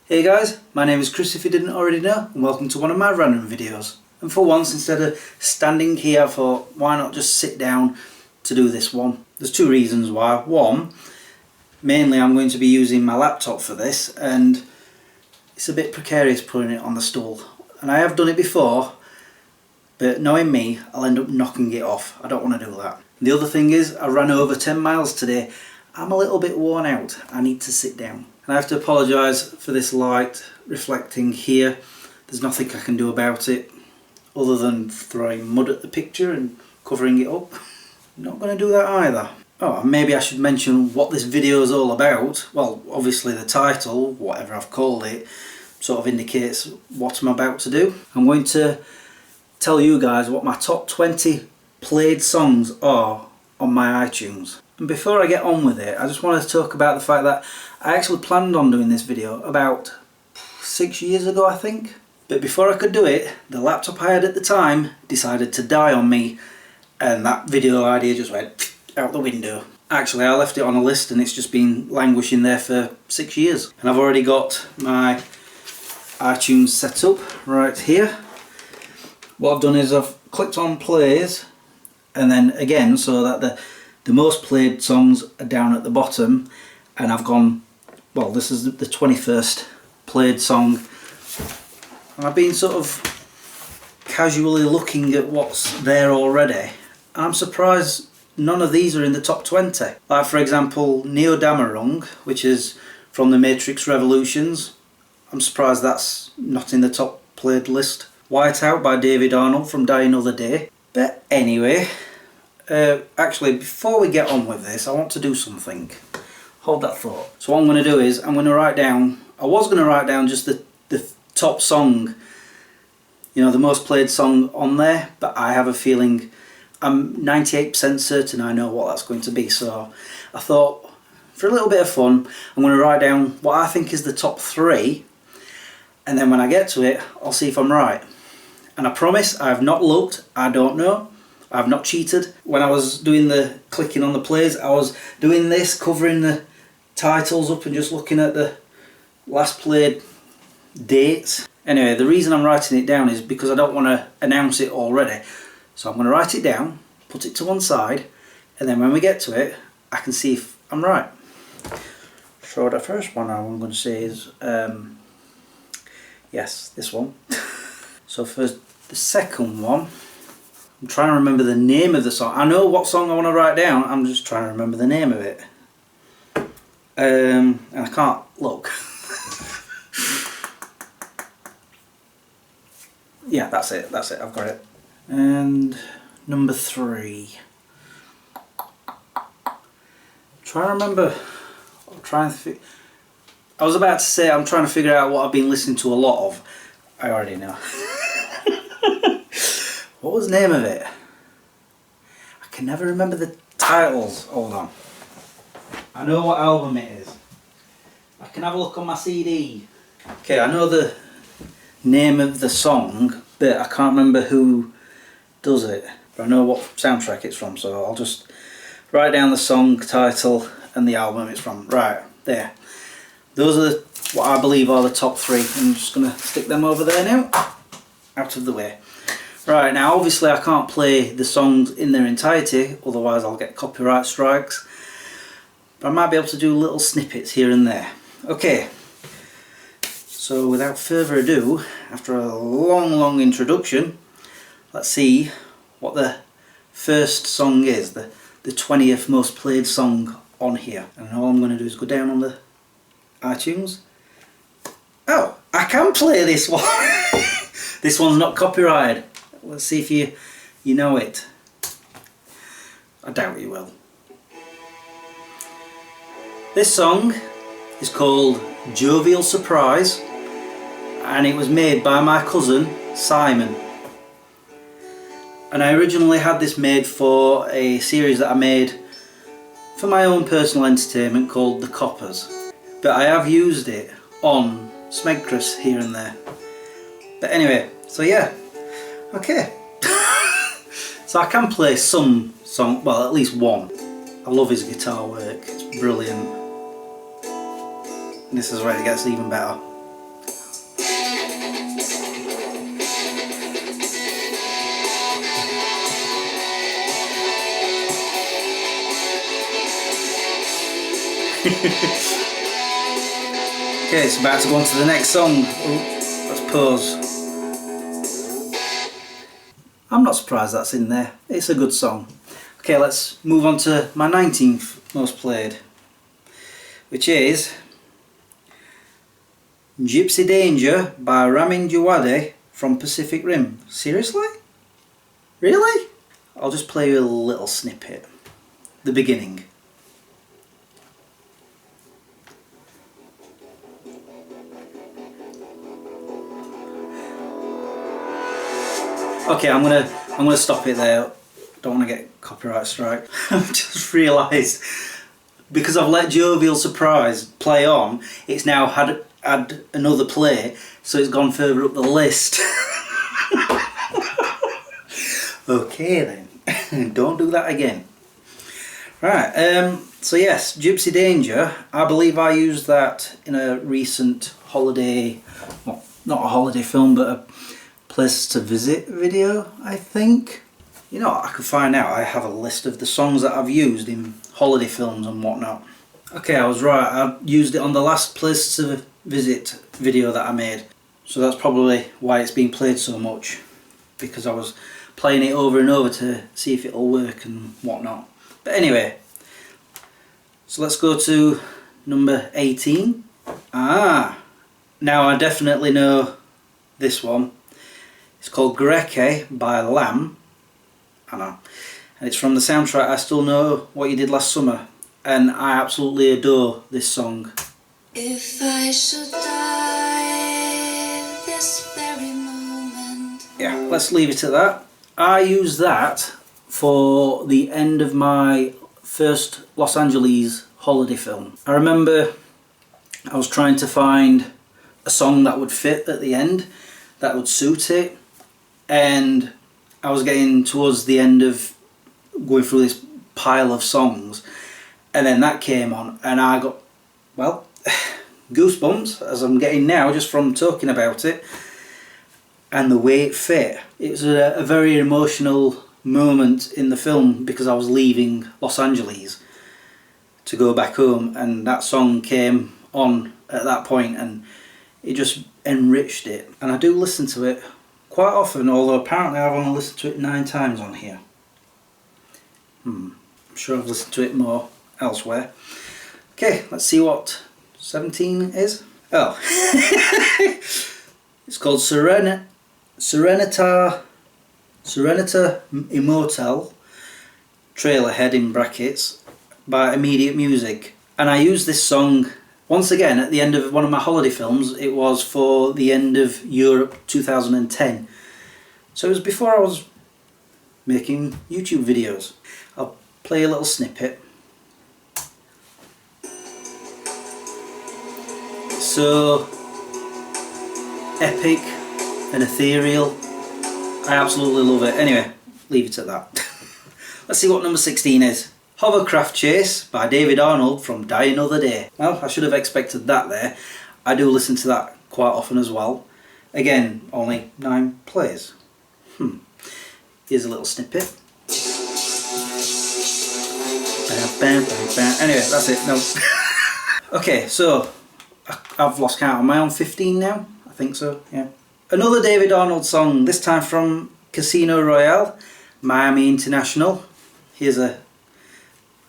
Hey guys, my name is Chris if you didn't already know, and welcome to one of my random videos. And for once, instead of standing here, I thought, why not just sit down to do this one? There's two reasons why. One, mainly I'm going to be using my laptop for this, and it's a bit precarious putting it on the stool. And I have done it before, but knowing me, I'll end up knocking it off. I don't want to do that. The other thing is, I ran over 10 miles today. I'm a little bit worn out. I need to sit down. And I have to apologise for this light reflecting here. There's nothing I can do about it other than throwing mud at the picture and covering it up. I'm not going to do that either. Oh, and maybe I should mention what this video is all about. Well, obviously the title, whatever I've called it, sort of indicates what I'm about to do. I'm going to tell you guys what my top 20 played songs are on my iTunes. And before I get on with it, I just want to talk about the fact that I actually planned on doing this video about 6 years ago, I think. But before I could do it, the laptop I had at the time decided to die on me, and that video idea just went out the window. Actually, I left it on a list and it's just been languishing there for 6 years. And I've already got my iTunes set up right here. What I've done is I've clicked on plays, and then again, so that the most played songs are down at the bottom, and I've gone, well, this is the 21st played song, and I've been sort of casually looking at what's there already, and I'm surprised none of these are in the top 20. Like for example, Neo Damarung, which is from the Matrix Revolutions. I'm surprised that's not in the top played list. Whiteout by David Arnold from Die Another Day. But anyway, actually before we get on with this, I want to do something. Hold that thought. So what I'm going to do is I'm going to write down, I was going to write down just the top song, you know, the most played song on there, but I have a feeling, I'm 98% certain I know what that's going to be. So I thought, for a little bit of fun, I'm going to write down what I think is the top 3, and then when I get to it, I'll see if I'm right. And I promise I have not looked, I don't know. I've not cheated. When I was doing the clicking on the plays, I was doing this, covering the titles up and just looking at the last played dates. Anyway, the reason I'm writing it down is because I don't want to announce it already. So I'm going to write it down, put it to one side, and then when we get to it, I can see if I'm right. So the first one I'm going to say is, yes, this one. So for the second one, I'm trying to remember the name of the song. I know what song I want to write down, I'm just trying to remember the name of it. And I can't look. Yeah, that's it, I've got it. And number 3. Trying to remember, I was about to say I'm trying to figure out what I've been listening to a lot of. I already know. What was the name of it? I can never remember the titles. Hold on. I know what album it is. I can have a look on my CD. Okay, I know the name of the song, but I can't remember who does it. But I know what soundtrack it's from, so I'll just write down the song title and the album it's from. Right, there. Those are what I believe are the top 3. I'm just going to stick them over there now, out of the way. Right, now obviously I can't play the songs in their entirety, otherwise I'll get copyright strikes. But I might be able to do little snippets here and there. Okay, so without further ado, after a long introduction, let's see what the first song is, the 20th most played song on here. And all I'm going to do is go down on the iTunes. Oh, I can play this one. This one's not copyrighted. Let's see if you know it. I doubt you will. This song is called Jovial Surprise, and it was made by my cousin Simon. And I originally had this made for a series that I made for my own personal entertainment called The Coppers. But I have used it on Smegcris here and there. But anyway, so yeah, okay. So I can play some song, well at least one. I love his guitar work, it's brilliant. And this is where it gets even better. Okay, it's about to go on to the next song. Oh, let's pause. I'm not surprised that's in there. It's a good song. Okay, let's move on to my 19th most played, which is Gypsy Danger by Ramin Djawadi from Pacific Rim. Seriously? Really? I'll just play you a little snippet. The beginning. Okay, I'm gonna stop it there. Don't want to get copyright strike. I've just realised because I've let Jovial Surprise play on, it's now had another play, so it's gone further up the list. Okay then, don't do that again. Right, so yes, Gypsy Danger. I believe I used that in a recent holiday, well, not a holiday film, but a place to visit video, I think. You know what, I could find out. I have a list of the songs that I've used in holiday films and whatnot. Okay, I was right, I used it on the last place to visit video that I made. So that's probably why it's been played so much, because I was playing it over and over to see if it'll work and whatnot. But anyway, so let's go to number 18. Now I definitely know this one. It's called Greke by Lamb. I know. And it's from the soundtrack I Still Know What You Did Last Summer. And I absolutely adore this song. If I should die this very moment. Yeah, let's leave it at that. I used that for the end of my first Los Angeles holiday film. I remember I was trying to find a song that would fit at the end, that would suit it. And I was getting towards the end of going through this pile of songs, and then that came on and I got, well, goosebumps as I'm getting now just from talking about it and the way it fit. It was a very emotional moment in the film because I was leaving Los Angeles to go back home, and that song came on at that point and it just enriched it. And I do listen to it quite often, although apparently I've only listened to it 9 times on here. I'm sure I've listened to it more elsewhere. Okay, let's see what 17 is. Oh, it's called Serenita Immortal, trailer head in brackets, by Immediate Music. And I used this song once again at the end of one of my holiday films. It was for the end of Europe 2010. So it was before I was making YouTube videos. I'll play a little snippet. So epic and ethereal. I absolutely love it. Anyway, leave it at that. Let's see what number 16 is. Hovercraft Chase by David Arnold from Die Another Day. Well, I should have expected that there. I do listen to that quite often as well. Again, only 9 plays. Here's a little snippet. Anyway, that's it. No. Okay, so I've lost count. Am I on 15 now? I think so, yeah. Another David Arnold song, this time from Casino Royale, Miami International. Here's a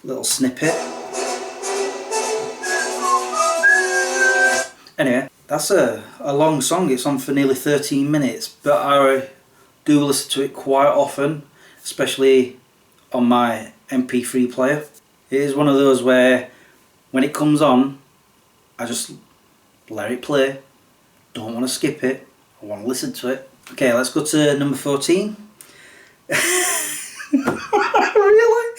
little snippet. Anyway, that's a long song. It's on for nearly 13 minutes, but I do listen to it quite often, especially on my MP3 player. It is one of those where when it comes on, I just let it play. Don't want to skip it. I want to listen to it. Okay, let's go to number 14. Really?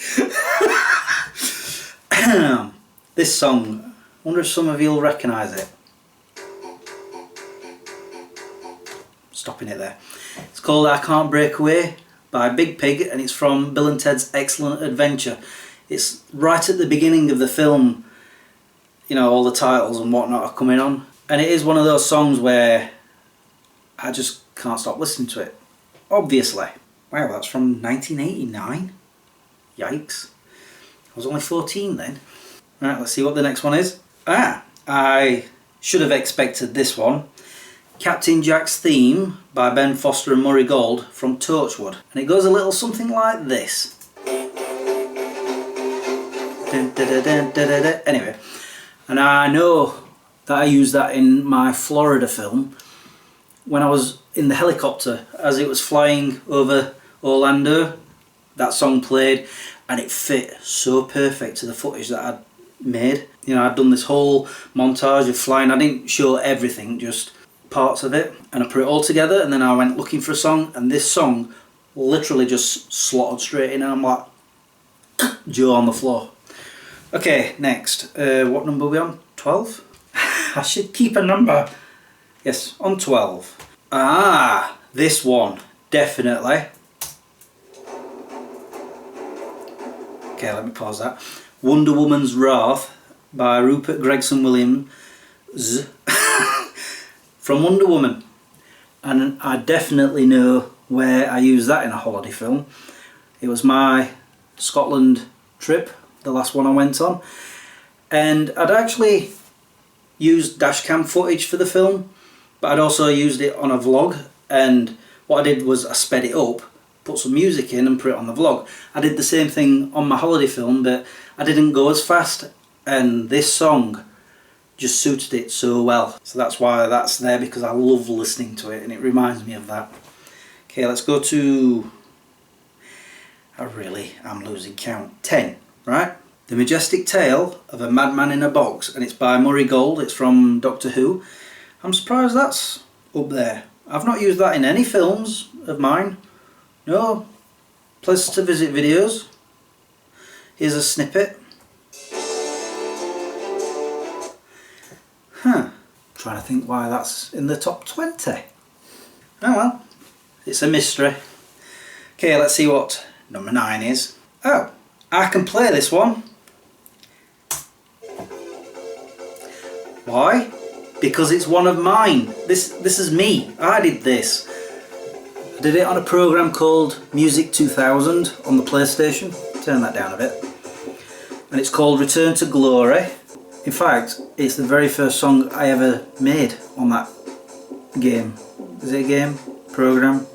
This song, I wonder if some of you will recognise it. Stopping it there. It's called I Can't Break Away by Big Pig, and it's from Bill and Ted's Excellent Adventure. It's right at the beginning of the film. You know, all the titles and whatnot are coming on. And it is one of those songs where I just can't stop listening to it. Obviously. Wow, that's from 1989? Yikes. I was only 14 then. Right, let's see what the next one is. I should have expected this one. Captain Jack's Theme by Ben Foster and Murray Gold from Torchwood. And it goes a little something like this. Anyway, and I know that I used that in my Florida film when I was in the helicopter as it was flying over Orlando. That song played and it fit so perfect to the footage that I'd made. You know, I'd done this whole montage of flying. I didn't show everything, just parts of it, and I put it all together, and then I went looking for a song, and this song literally just slotted straight in, and I'm like Joe on the floor. Okay, next, what number are we on? 12? I should keep a number. Yes, on 12. This one, definitely. Okay, let me pause that. Wonder Woman's Wrath by Rupert Gregson Williams from Wonder Woman. And I definitely know where I used that in a holiday film. It was my Scotland trip, the last one I went on. And I'd actually used dashcam footage for the film, but I'd also used it on a vlog. And what I did was I sped it up, put some music in and put it on the vlog. I did the same thing on my holiday film, but I didn't go as fast, and this song just suited it so well. So that's why that's there, because I love listening to it and it reminds me of that. Okay, let's go to, I'm losing count, 10, right? The Majestic Tale of a Madman in a Box, and it's by Murray Gold, it's from Doctor Who. I'm surprised that's up there. I've not used that in any films of mine. No, Places to Visit videos. Here's a snippet. Trying to think why that's in the top 20. Oh well, it's a mystery. Okay, let's see what number 9 is. Oh, I can play this one. Why? Because it's one of mine. This is me. I did this. I did it on a program called Music 2000 on the PlayStation. Turn that down a bit. And it's called Return to Glory. In fact, it's the very first song I ever made on that game. Is it a game? Program?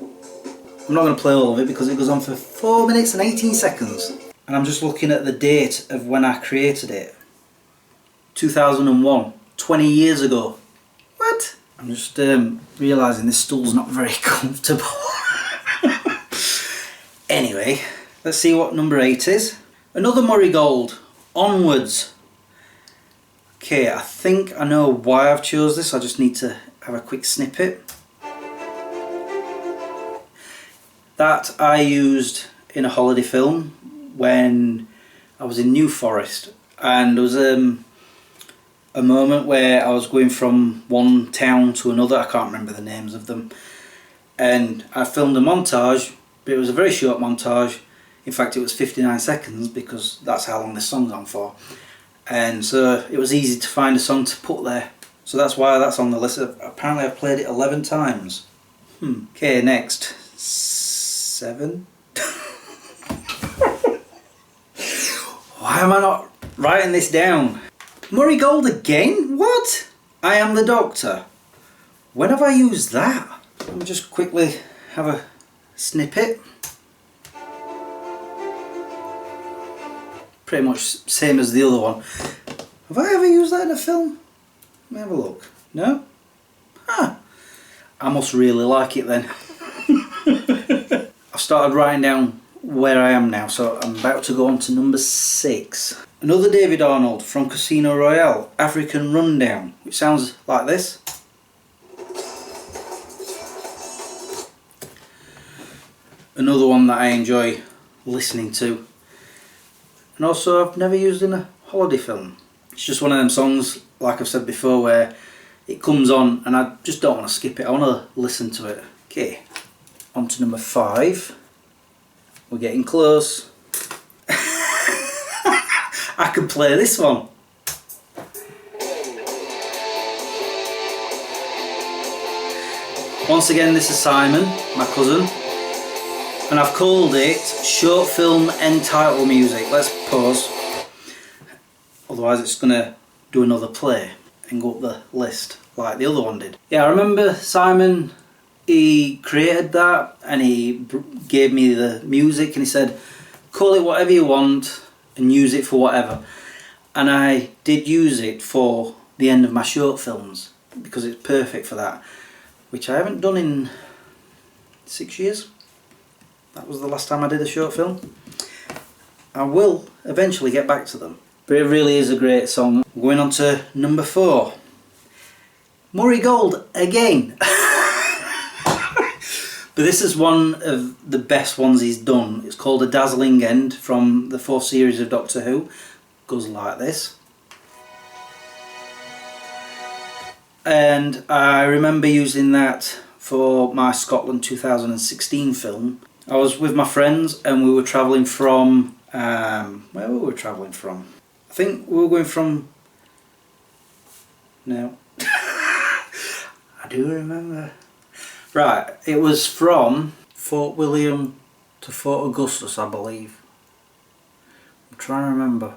I'm not going to play all of it because it goes on for 4 minutes and 18 seconds. And I'm just looking at the date of when I created it. 2001. 20 years ago. What? I'm just realising this stool's not very comfortable. Anyway, let's see what number 8 is. Another Murray Gold. Onwards. Okay, I think I know why I've chose this. I just need to have a quick snippet. That I used in a holiday film when I was in New Forest, and there was a moment where I was going from one town to another. I can't remember the names of them, and I filmed a montage, but it was a very short montage. In fact, it was 59 seconds because that's how long this song's on for. And so it was easy to find a song to put there. So that's why that's on the list. Apparently I've played it 11 times. Okay, next. 7. Why am I not writing this down? Murray Gold again? What? I Am the Doctor. When have I used that? Let me just quickly have a snippet. Pretty much same as the other one. Have I ever used that in a film? Let me have a look. No? I must really like it then. I've started writing down where I am now, so I'm about to go on to number 6. Another David Arnold from Casino Royale, African Rundown, which sounds like this. Another one that I enjoy listening to. And also I've never used in a holiday film. It's just one of them songs, like I've said before, where it comes on and I just don't want to skip it. I want to listen to it. Okay, on to number 5. We're getting close. I can play this one. Once again, this is Simon, my cousin, and I've called it Short Film End Title Music. Let's pause. otherwise it's going to do another play and go up the list like the other one did. Yeah, I remember Simon, he created that and he gave me the music and he said, call it whatever you want and use it for whatever. And I did use it for the end of my short films because it's perfect for that, which I haven't done in 6 years. That was the last time I did a short film. I will eventually get back to them, but it really is a great song. Going on to number 4. Murray Gold again. But this is one of the best ones he's done. It's called A Dazzling End from the 4th series of Doctor Who. Goes like this. And I remember using that for my Scotland 2016 film. I was with my friends and we were travelling from... where were we travelling from? I think we were going from... No. I do remember. Right, it was from Fort William to Fort Augustus, I believe. I'm trying to remember.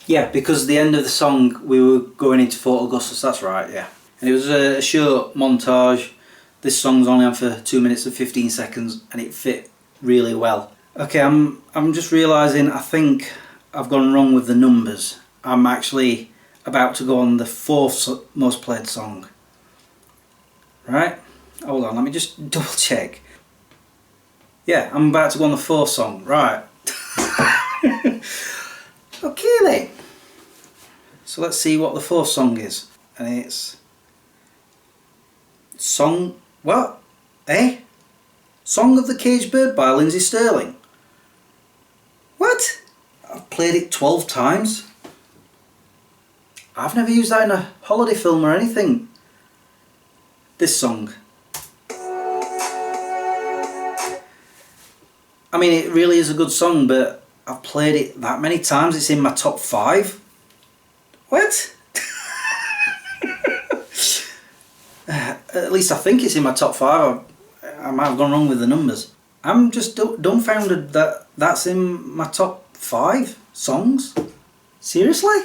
Yeah, because the end of the song we were going into Fort Augustus, that's right, yeah. And it was a short montage. This song's only on for 2 minutes and 15 seconds and it fit really well. Okay, I'm just realising I think I've gone wrong with the numbers. I'm actually about to go on the 4th most played song. Right? Hold on, let me just double check. Yeah, I'm about to go on the 4th song. Right. Okay then. So let's see what the 4th song is. And it's... Song... What? Eh? Song of the Caged Bird by Lindsay Stirling. What? I've played it 12 times. I've never used that in a holiday film or anything. This song. I mean, it really is a good song, but I've played it that many times, it's in my top 5. What? At least I think it's in my top 5. I might have gone wrong with the numbers. I'm just dumbfounded that that's in my top 5 songs. Seriously?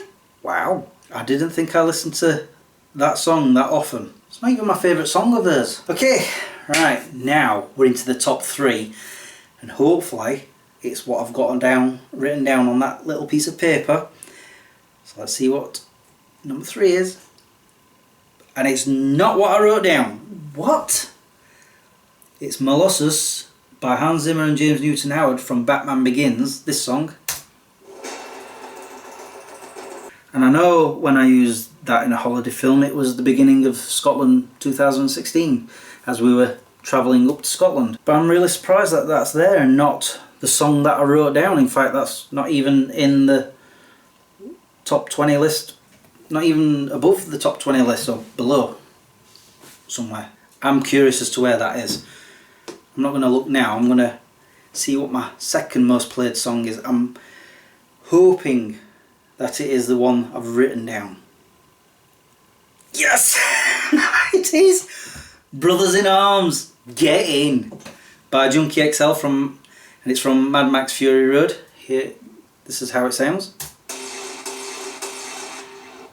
Wow. I didn't think I listened to that song that often. It's not even my favourite song of theirs. Okay, right, now we're into the top 3. And hopefully it's what I've got written down on that little piece of paper. So let's see what number 3 is. And it's not what I wrote down. What? It's Molasses by Hans Zimmer and James Newton Howard from Batman Begins, this song. And I know when I used that in a holiday film it was the beginning of Scotland 2016 as we were travelling up to Scotland. But I'm really surprised that that's there and not the song that I wrote down. In fact, that's not even in the top 20 list, not even above the top 20 list or below somewhere. I'm curious as to where that is. I'm not going to look now, I'm going to see what my second most played song is. I'm hoping that it is the one I've written down. Yes! It is! Brothers in Arms, Get In by Junkie XL and it's from Mad Max Fury Road. Here, this is how it sounds.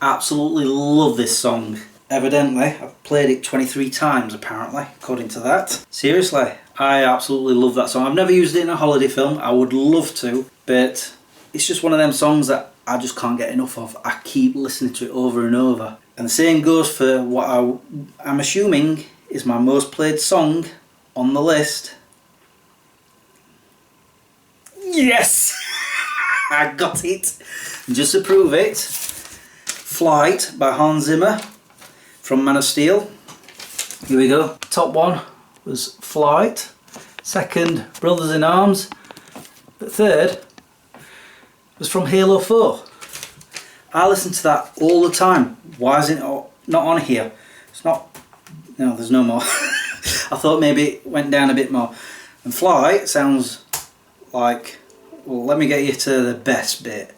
Absolutely love this song. Evidently, I've played it 23 times apparently, according to that. Seriously, I absolutely love that song. I've never used it in a holiday film, I would love to, but it's just one of them songs that I just can't get enough of. I keep listening to it over and over. And the same goes for what I'm assuming is my most played song on the list. Yes! I got it! Just to prove it, Flight by Hans Zimmer from Man of Steel. Here we go. Top 1 was Flight, second Brothers in Arms, but third was from Halo 4. I listen to that all the time. Why is it not on here? It's not... No, there's no more. I thought maybe it went down a bit more. And Flight sounds like... Well, let me get you to the best bit.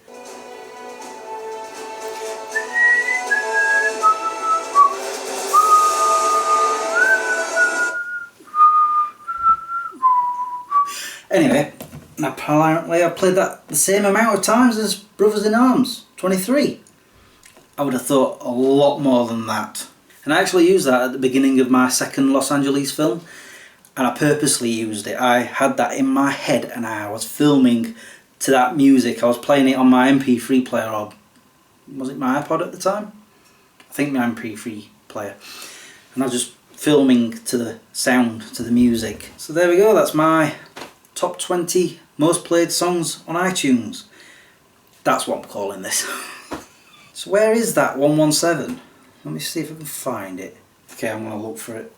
Anyway, apparently I've played that the same amount of times as Brothers in Arms, 23. I would have thought a lot more than that. And I actually used that at the beginning of my second Los Angeles film, and I purposely used it. I had that in my head and I was filming to that music. I was playing it on my MP3 player, or was it my iPod at the time? I think my MP3 player. And I was just filming to the sound, to the music. So there we go, that's my top 20 most played songs on iTunes. That's what I'm calling this. So where is that 117? Let me see if I can find it. Okay, I'm going to look for it.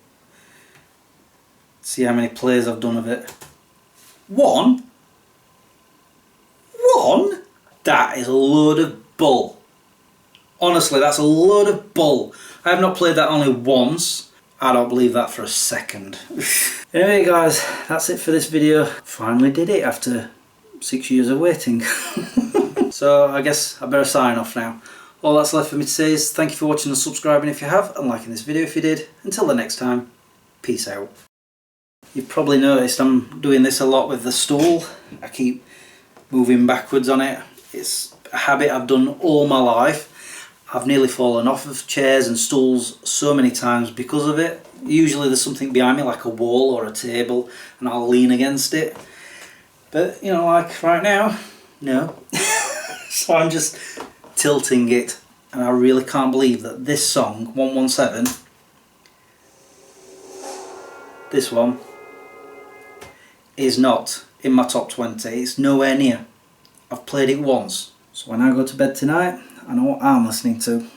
See how many plays I've done of it. One? That is a load of bull. Honestly, that's a load of bull. I have not played that only once. I don't believe that for a second. Anyway guys, that's it for this video. Finally did it after 6 years of waiting. So I guess I better sign off now. All that's left for me to say is thank you for watching and subscribing if you have, and liking this video if you did. Until the next time, peace out. You've probably noticed I'm doing this a lot with the stool. I keep moving backwards on it. It's a habit I've done all my life. I've nearly fallen off of chairs and stools so many times because of it. Usually there's something behind me like a wall or a table and I'll lean against it. But you know, like right now, no. So I'm just tilting it, and I really can't believe that this song, 117, this one, is not in my top 20. It's nowhere near. I've played it once. So when I go to bed tonight, I know what I'm listening to.